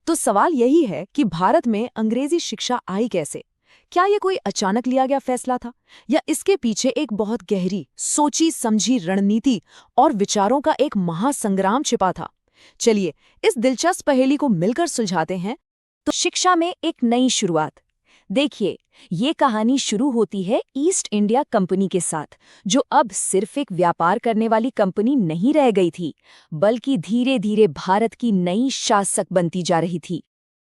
तो सवाल यही है कि भारत में अंग्रेजी शिक्षा आई कैसे? क्या ये कोई अचानक लिया गया फैसला था, या इसके पीछे एक बहुत गहरी, सोची समझी रणनीति और विचारों का एक महासंग्राम छिपा था? चलिए, इस दिलचस्प पहेली को मिलकर सुलझाते हैं। तो शिक्षा में एक नई शुरुआत। देखिए, ये कहानी शुरू होती है ईस्ट इंडिया कंपनी के साथ, जो अब सिर्फ एक व्यापार करने वाली कंपनी नहीं रह गई थी, बल्कि धीरे धीरे भारत की नई शासक बनती जा रही थी।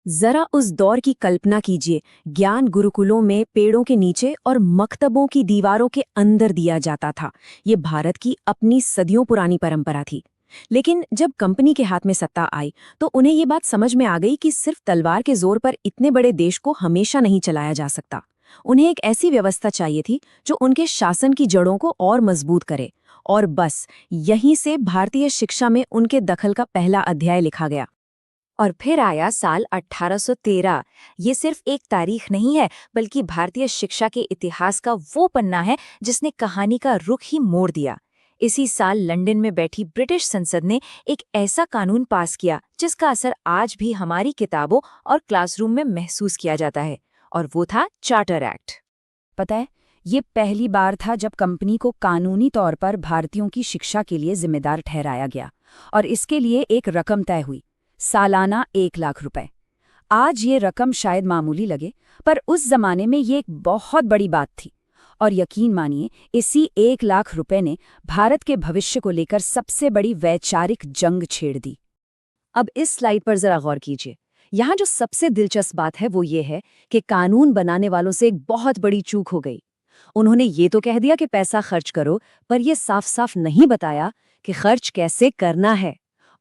जरा उस दौर की कल्पना कीजिए। ज्ञान गुरुकुलों में पेड़ों के नीचे और मकतबों की दीवारों के अंदर दिया जाता था। ये भारत की अपनी सदियों पुरानी परंपरा थी। लेकिन जब कंपनी के हाथ में सत्ता आई, तो उन्हें ये बात समझ में आ गई कि सिर्फ तलवार के जोर पर इतने बड़े देश को हमेशा नहीं चलाया जा सकता। उन्हें एक ऐसी व्यवस्था चाहिए थी जो उनके शासन की जड़ों को और मजबूत करे। और बस यहीं से भारतीय शिक्षा में उनके दखल का पहला अध्याय लिखा गया। और फिर आया साल 1813। ये सिर्फ एक तारीख नहीं है, बल्कि भारतीय शिक्षा के इतिहास का वो पन्ना है जिसने कहानी का रुख ही मोड़ दिया। इसी साल लंदन में बैठी ब्रिटिश संसद ने एक ऐसा कानून पास किया जिसका असर आज भी हमारी किताबों और क्लासरूम में महसूस किया जाता है, और वो था चार्टर एक्ट। पता है, ये पहली बार था जब कंपनी को कानूनी तौर पर भारतीयों की शिक्षा के लिए जिम्मेदार ठहराया गया, और इसके लिए एक रकम तय हुई, सालाना 1 लाख रुपए। आज ये रकम शायद मामूली लगे, पर उस जमाने में ये एक बहुत बड़ी बात थी। और यकीन मानिए, इसी 1 लाख रुपए ने भारत के भविष्य को लेकर सबसे बड़ी वैचारिक जंग छेड़ दी। अब इस स्लाइड पर जरा गौर कीजिए। यहाँ जो सबसे दिलचस्प बात है वो ये है कि कानून बनाने वालों से एक बहुत बड़ी चूक हो गई। उन्होंने ये तो कह दिया कि पैसा खर्च करो, पर यह साफ साफ नहीं बताया कि खर्च कैसे करना है।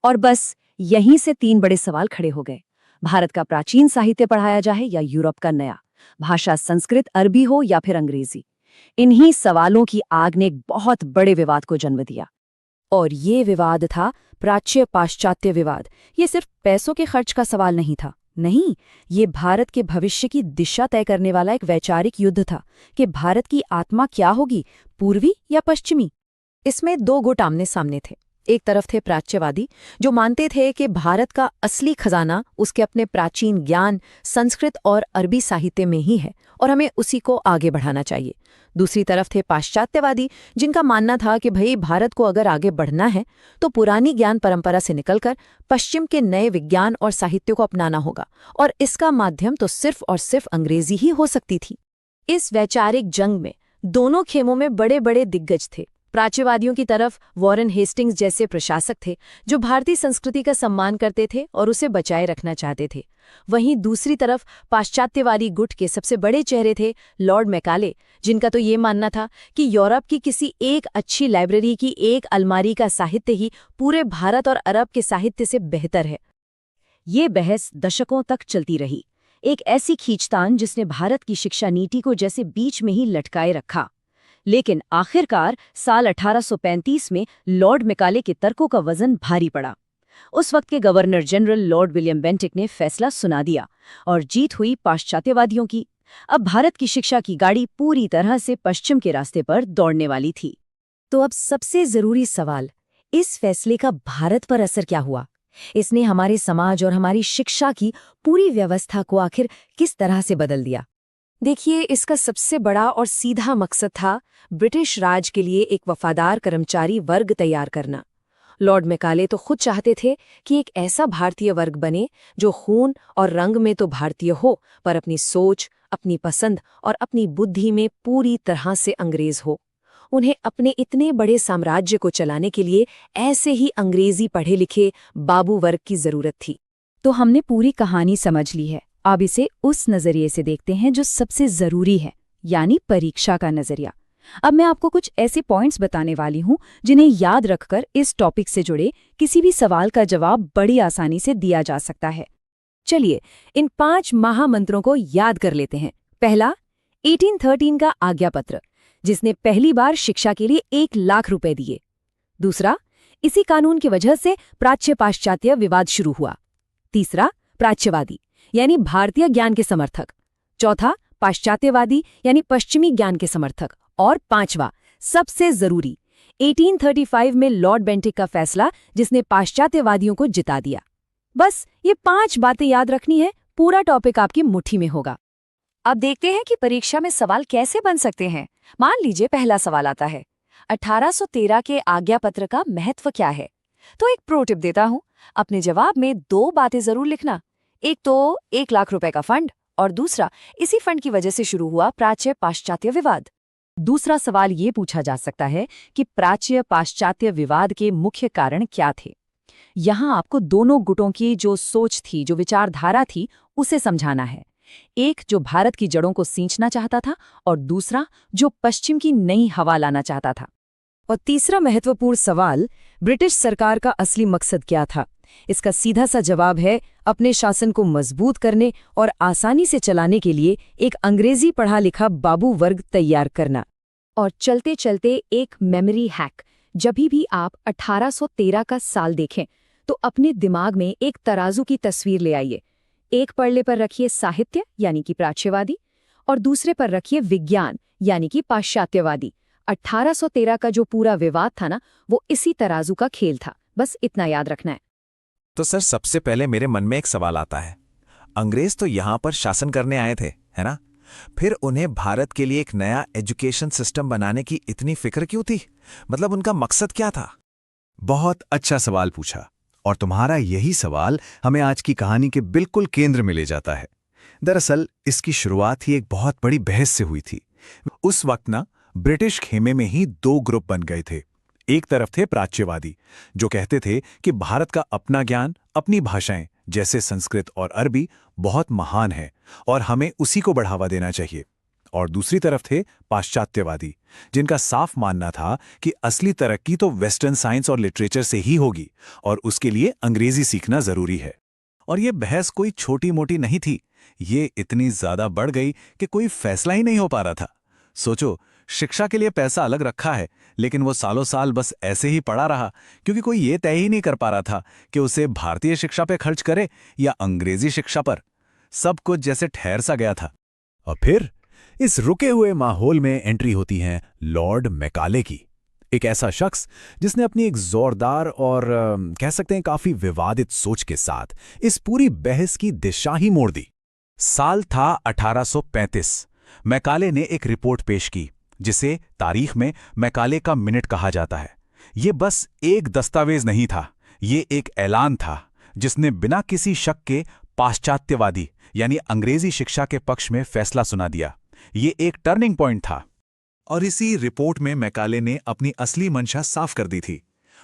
और बस यहीं से 3 बड़े सवाल खड़े हो गए। भारत का प्राचीन साहित्य पढ़ाया जाए या यूरोप का नया? भाषा संस्कृत, अरबी हो या फिर अंग्रेजी? इन्हीं सवालों की आग ने एक बहुत बड़े विवाद को जन्म दिया। और ये विवाद था प्राच्य पाश्चात्य विवाद। ये सिर्फ पैसों के खर्च का सवाल नहीं था। नहीं, ये भारत के भविष्य की दिशा तय करने वाला एक वैचारिक युद्ध था कि भारत की आत्मा क्या होगी, पूर्वी या पश्चिमी। इसमें 2 गुट आमने सामने थे। एक तरफ थे प्राच्यवादी, जो मानते थे कि भारत का असली खजाना उसके अपने प्राचीन ज्ञान, संस्कृत और अरबी साहित्य में ही है, और हमें उसी को आगे बढ़ाना चाहिए। दूसरी तरफ थे पाश्चात्यवादी, जिनका मानना था कि भाई, भारत को अगर आगे बढ़ना है तो पुरानी ज्ञान परंपरा से निकलकर पश्चिम के नए विज्ञान और साहित्य को अपनाना होगा, और इसका माध्यम तो सिर्फ और सिर्फ अंग्रेजी ही हो सकती थी। इस वैचारिक जंग में दोनों खेमों में बड़े बड़े दिग्गज थे। प्राच्यवादियों की तरफ वॉरेन हेस्टिंग्स जैसे प्रशासक थे, जो भारतीय संस्कृति का सम्मान करते थे और उसे बचाए रखना चाहते थे। वहीं दूसरी तरफ पाश्चात्यवादी गुट के सबसे बड़े चेहरे थे लॉर्ड मैकाले, जिनका तो ये मानना था कि यूरोप की किसी एक अच्छी लाइब्रेरी की एक अलमारी का साहित्य ही पूरे भारत और अरब के साहित्य से बेहतर है। ये बहस दशकों तक चलती रही, एक ऐसी खींचतान जिसने भारत की शिक्षा नीति को जैसे बीच में ही लटकाए रखा। लेकिन आखिरकार साल 1835 में लॉर्ड मैकाले के तर्कों का वजन भारी पड़ा। उस वक्त के governor general Lord William Bentinck ने फैसला सुना दिया, और जीत हुई पाश्चात्यवादियों की। अब भारत की शिक्षा की गाड़ी पूरी तरह से पश्चिम के रास्ते पर दौड़ने वाली थी। तो अब सबसे जरूरी सवाल, इस फैसले का भारत पर असर क्या हुआ? इसने हमारे समाज और हमारी शिक्षा की पूरी व्यवस्था को आखिर किस तरह से बदल दिया? देखिए, इसका सबसे बड़ा और सीधा मकसद था ब्रिटिश राज के लिए एक वफादार कर्मचारी वर्ग तैयार करना। लॉर्ड मैकाले तो खुद चाहते थे कि एक ऐसा भारतीय वर्ग बने जो खून और रंग में तो भारतीय हो, पर अपनी सोच, अपनी पसंद और अपनी बुद्धि में पूरी तरह से अंग्रेज हो। उन्हें अपने इतने बड़े साम्राज्य को चलाने के लिए ऐसे ही अंग्रेजी पढ़े लिखे बाबू वर्ग की जरूरत थी। तो हमने पूरी कहानी समझ ली है। अब इसे उस नजरिए से देखते हैं जो सबसे जरूरी है, यानी परीक्षा का नजरिया। अब मैं आपको कुछ ऐसे पॉइंट्स बताने वाली हूं जिन्हें याद रखकर इस टॉपिक से जुड़े किसी भी सवाल का जवाब बड़ी आसानी से दिया जा सकता है। चलिए, इन 5 महामंत्रों को याद कर लेते हैं। पहला, 1813 का आज्ञापत्र, जिसने पहली बार शिक्षा के लिए 1 लाख रुपए दिए। दूसरा, इसी कानून की वजह से प्राच्य पाश्चात्य विवाद शुरू हुआ। तीसरा, प्राच्यवादी यानी भारतीय ज्ञान के समर्थक। चौथा, पाश्चात्यवादी यानी पश्चिमी ज्ञान के समर्थक। और 5वां, सबसे जरूरी, 1835 में लॉर्ड बेंटिक का फैसला, जिसने पाश्चात्यवादियों को जिता दिया। बस ये 5 बातें याद रखनी है, पूरा टॉपिक आपकी मुट्ठी में होगा। अब देखते हैं कि परीक्षा में सवाल कैसे बन सकते हैं। मान लीजिए पहला सवाल आता है, 1813 के आज्ञा पत्र का महत्व क्या है? तो एक प्रो टिप देता हूँ, अपने जवाब में 2 बातें जरूर लिखना। एक तो 1 लाख रुपए का फंड, और दूसरा इसी फंड की वजह से शुरू हुआ प्राच्य पाश्चात्य विवाद। दूसरा सवाल ये पूछा जा सकता है कि प्राच्य पाश्चात्य विवाद के मुख्य कारण क्या थे। यहाँ आपको दोनों गुटों की जो सोच थी, जो विचारधारा थी, उसे समझाना है। एक जो भारत की जड़ों को सींचना चाहता था, और दूसरा जो पश्चिम की नई हवा लाना चाहता था। और तीसरा महत्वपूर्ण सवाल, ब्रिटिश सरकार का असली मकसद क्या था? इसका सीधा सा जवाब है अपने शासन को मजबूत करने और आसानी से चलाने के लिए एक अंग्रेजी पढ़ा लिखा बाबू वर्ग तैयार करना। और चलते चलते एक मेमोरी हैक, जब भी आप 1813 का साल देखें तो अपने दिमाग में एक तराजू की तस्वीर ले आइए। एक पल्ले पर रखिए साहित्य यानी कि प्राच्यवादी, और दूसरे पर रखिए विज्ञान यानी कि पाश्चात्यवादी। 1813 का जो पूरा विवाद था ना, वो इसी तराजू का खेल था। बस इतना याद रखना है। तो सर, सबसे पहले मेरे मन में एक सवाल आता है, अंग्रेज तो यहां पर शासन करने आए थे, है ना? फिर उन्हें भारत के लिए एक नया एजुकेशन सिस्टम बनाने की इतनी फिक्र क्यों थी? मतलब उनका मकसद क्या था? बहुत अच्छा सवाल पूछा, और तुम्हारा यही सवाल हमें आज की कहानी के बिल्कुल केंद्र में ले जाता है। दरअसल इसकी शुरुआत ही एक बहुत बड़ी बहस से हुई थी। उस वक्त ना ब्रिटिश खेमे में ही 2 ग्रुप बन गए थे। एक तरफ थे प्राच्यवादी, जो कहते थे कि भारत का अपना ज्ञान, अपनी भाषाएं जैसे संस्कृत और अरबी बहुत महान है और हमें उसी को बढ़ावा देना चाहिए। और दूसरी तरफ थे पाश्चात्यवादी, जिनका साफ मानना था कि असली तरक्की तो वेस्टर्न साइंस और लिटरेचर से ही होगी और उसके लिए अंग्रेजी सीखना जरूरी है। और ये बहस कोई छोटी मोटी नहीं थी, ये इतनी ज्यादा बढ़ गई कि कोई फैसला ही नहीं हो पा रहा था। सोचो, शिक्षा के लिए पैसा अलग रखा है, लेकिन वो सालों साल बस ऐसे ही पड़ा रहा, क्योंकि कोई ये तय ही नहीं कर पा रहा था कि उसे भारतीय शिक्षा पे खर्च करे या अंग्रेजी शिक्षा पर। सब कुछ जैसे ठहर सा गया था। और फिर इस रुके हुए माहौल में एंट्री होती है लॉर्ड मैकाले की, एक ऐसा शख्स जिसने अपनी एक जोरदार और कह सकते हैं काफी विवादित सोच के साथ इस पूरी बहस की दिशा ही मोड़ दी। साल था 1835। मैकाले ने एक रिपोर्ट पेश की, जिसे तारीख में मैकाले का मिनट कहा जाता है। ये बस एक दस्तावेज नहीं था, ये एक ऐलान था जिसने बिना किसी शक के पाश्चात्यवादी यानी अंग्रेजी शिक्षा के पक्ष में फैसला सुना दिया। ये एक टर्निंग पॉइंट था। और इसी रिपोर्ट में मैकाले ने अपनी असली मंशा साफ कर दी थी।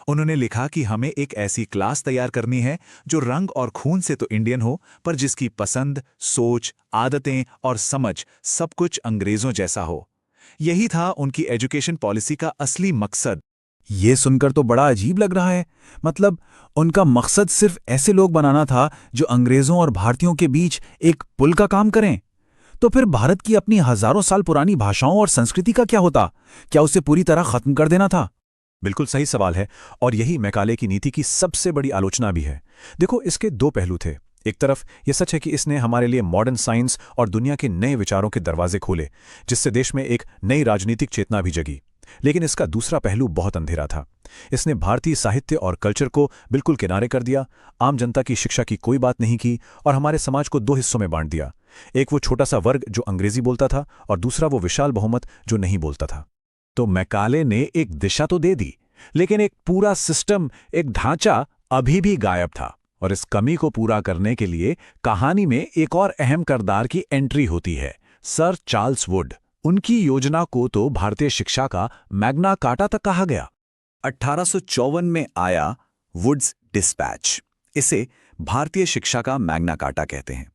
उन्होंने लिखा कि हमें एक ऐसी क्लास तैयार करनी है जो रंग और खून से तो इंडियन हो, पर जिसकी पसंद, सोच, आदतें और समझ सब कुछ अंग्रेजों जैसा हो। यही था उनकी एजुकेशन पॉलिसी का असली मकसद। ये सुनकर तो बड़ा अजीब लग रहा है। मतलब उनका मकसद सिर्फ ऐसे लोग बनाना था जो अंग्रेजों और भारतीयों के बीच एक पुल का काम करें। तो फिर भारत की अपनी हजारों साल पुरानी भाषाओं और संस्कृति का क्या होता? क्या उसे पूरी तरह खत्म कर देना था? बिल्कुल सही सवाल है, और यही मैकाले की नीति की सबसे बड़ी आलोचना भी है। देखो, इसके 2 पहलू थे। एक तरफ ये सच है कि इसने हमारे लिए मॉडर्न साइंस और दुनिया के नए विचारों के दरवाजे खोले, जिससे देश में एक नई राजनीतिक चेतना भी जगी। लेकिन इसका दूसरा पहलू बहुत अंधेरा था। इसने भारतीय साहित्य और कल्चर को बिल्कुल किनारे कर दिया, आम जनता की शिक्षा की कोई बात नहीं की और हमारे समाज को 2 हिस्सों में बांट दिया। एक वो छोटा सा वर्ग जो अंग्रेजी बोलता था, और दूसरा वो विशाल बहुमत जो नहीं बोलता था। तो मैकाले ने एक दिशा तो दे दी, लेकिन एक पूरा सिस्टम, एक ढांचा अभी भी गायब था। और इस कमी को पूरा करने के लिए कहानी में एक और अहम किरदार की एंट्री होती है, सर चार्ल्स वुड। उनकी योजना को तो भारतीय शिक्षा का मैग्ना कार्टा तक कहा गया। 1854 में आया वुड्स डिस्पैच। इसे भारतीय शिक्षा का मैग्ना कार्टा कहते हैं।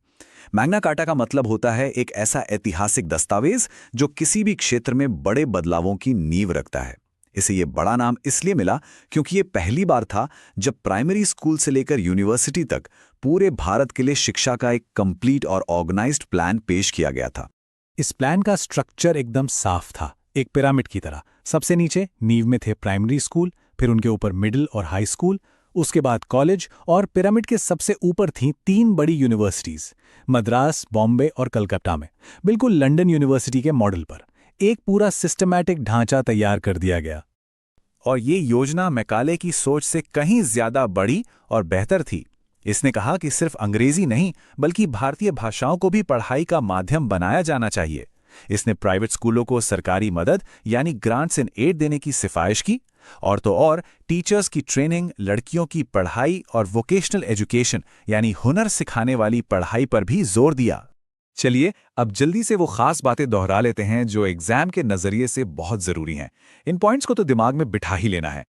मैग्ना कार्टा का मतलब होता है एक ऐसा ऐतिहासिक दस्तावेज जो किसी भी क्षेत्र में बड़े बदलावों की नींव रखता है। इसे ये बड़ा नाम इसलिए मिला क्योंकि ये पहली बार था जब प्राइमरी स्कूल से लेकर यूनिवर्सिटी तक पूरे भारत के लिए शिक्षा का एक कंप्लीट और ऑर्गेनाइज्ड प्लान पेश किया गया था। इस प्लान का स्ट्रक्चर एकदम साफ था, एक पिरामिड की तरह। सबसे नीचे नींव में थे प्राइमरी स्कूल, फिर उनके ऊपर मिडिल और हाई स्कूल, उसके बाद कॉलेज, और पिरामिड के सबसे ऊपर थीं 3 बड़ी यूनिवर्सिटीज, मद्रास, बॉम्बे और कलकत्ता में, बिल्कुल लंदन यूनिवर्सिटी के मॉडल पर। एक पूरा सिस्टमैटिक ढांचा तैयार कर दिया गया। और ये योजना मैकाले की सोच से कहीं ज्यादा बड़ी और बेहतर थी। इसने कहा कि सिर्फ अंग्रेजी नहीं बल्कि भारतीय भाषाओं को भी पढ़ाई का माध्यम बनाया जाना चाहिए। इसने प्राइवेट स्कूलों को सरकारी मदद यानी ग्रांट्स एंड एड देने की सिफारिश की, और तो और टीचर्स की ट्रेनिंग, लड़कियों की पढ़ाई और वोकेशनल एजुकेशन यानी हुनर सिखाने वाली पढ़ाई पर भी जोर दिया। चलिए अब जल्दी से वो खास बातें दोहरा लेते हैं जो एग्जाम के नजरिए से बहुत जरूरी हैं। इन पॉइंट्स को तो दिमाग में बिठा ही लेना है।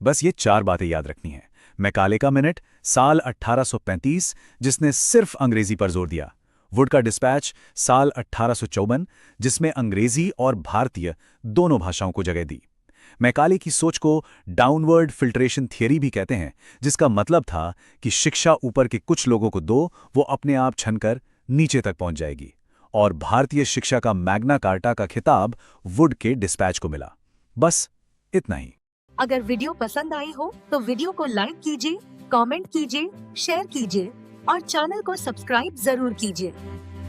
बस ये 4 बातें याद रखनी है। मैकाले का मिनट साल 1835 जिसने सिर्फ अंग्रेजी पर जोर दिया। वुड का डिस्पैच साल 1854 जिसमें अंग्रेजी और भारतीय दोनों भाषाओं को जगह दी। मैकाले की सोच को डाउनवर्ड फिल्ट्रेशन थियरी भी कहते हैं, जिसका मतलब था कि शिक्षा ऊपर के कुछ लोगों को दो, वो अपने आप छनकर नीचे तक पहुंच जाएगी। और भारतीय शिक्षा का मैग्ना कार्टा का खिताब वुड के डिस्पैच को मिला। बस इतना ही। अगर वीडियो पसंद आई हो तो वीडियो को लाइक कीजिए, कमेंट कीजिए, शेयर कीजिए और चैनल को सब्सक्राइब जरूर कीजिए।